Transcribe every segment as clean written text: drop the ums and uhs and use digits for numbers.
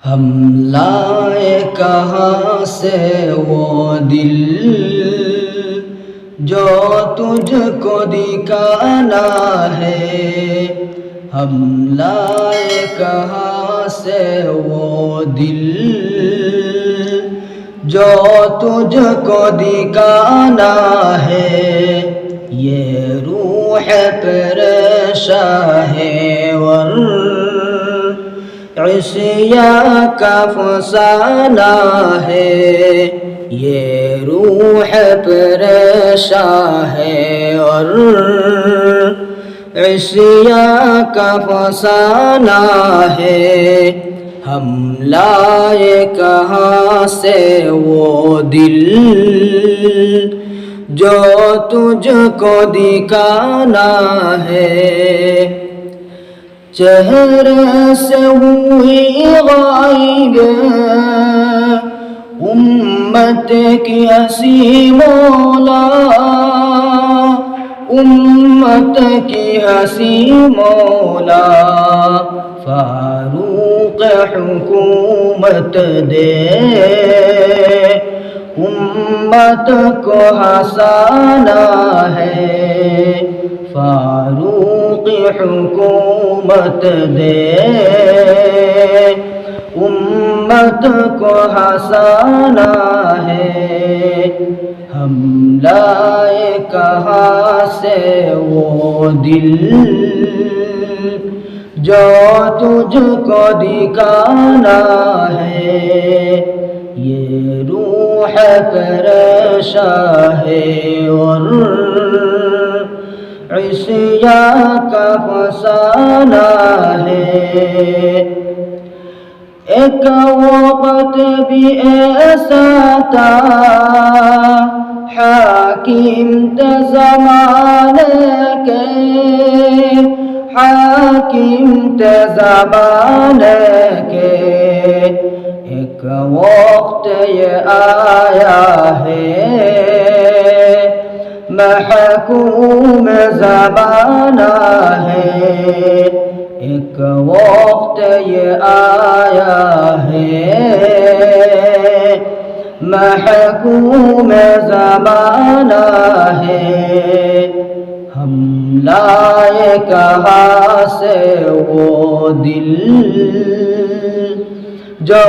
ہم لائے کہاں سے وہ دل جو تجھ کو دکھانا ہے، ہم لائے کہاں سے وہ دل جو تجھ کو دکھانا ہے، یہ روح پریشاں ہے عصیاں کا فسانہ ہے، یہ روح پریشاں ہے اور عصیاں کا فسانہ ہے۔ ہم لائے کہاں سے وہ دل جو تجھ کو دکھانا ہے، چہرے سے ہوئی غائب امت کی ہنسی مولا، امت کی ہنسی مولا، فاروق حکومت دے امت کو ہنسانا ہے، فاروق حکومت دے امت کو ہنسانا ہے۔ ہم لائے کہاں سے وہ دل جو تجھ کو دکھانا ہے، یہ روح پریشاں ہے اور عصیاں کا فسانہ ہے۔ ایک وقت بھی ایسا تھا حاکم تھے زمانے کے، حاکم تھے زمانے کے، ایک وقت یہ آیا ہے محکوم زمانہ ہے، ایک وقت یہ آیا ہے محکوم زمانہ ہے۔ ہم لائے کہاں سے وہ دل جو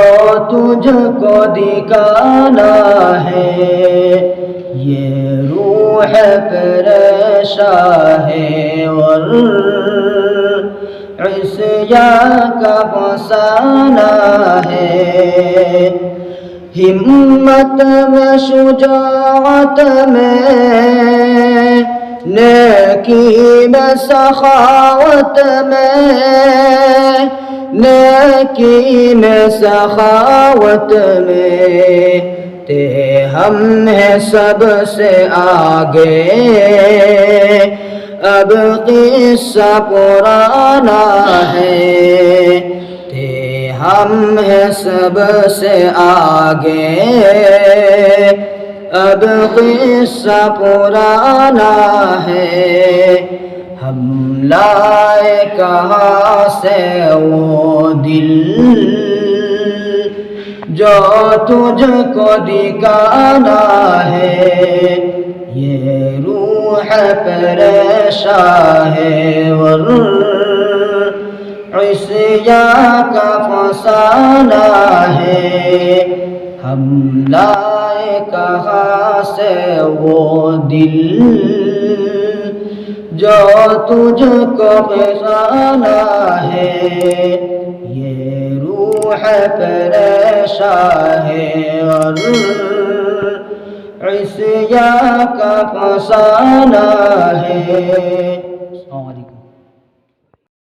تجھ کو دکھانا ہے، یہ روح پریشاں ہے اور عصیاں کا فسانہ ہے۔ ہمت میں شجاعت میں، نیکی میں سخاوت میں، نیکی میں سخاوت میں، تے ہم ہیں سب سے آگے، اب قصہ پرانا ہے، تے ہم ہیں سب سے آگے، اب قصہ پرانا ہے۔ ہم لائے کہاں سے وہ دل جو تجھ کو دکھانا ہے، یہ روح پریشاں ہے اور عصیاں کا فسانہ ہے۔ ہم لائے کہاں سے وہ دل جو تجھ کو فسانہ ہے، یہ روح پریشاں ہے اور عصیاں کا فسانہ ہے۔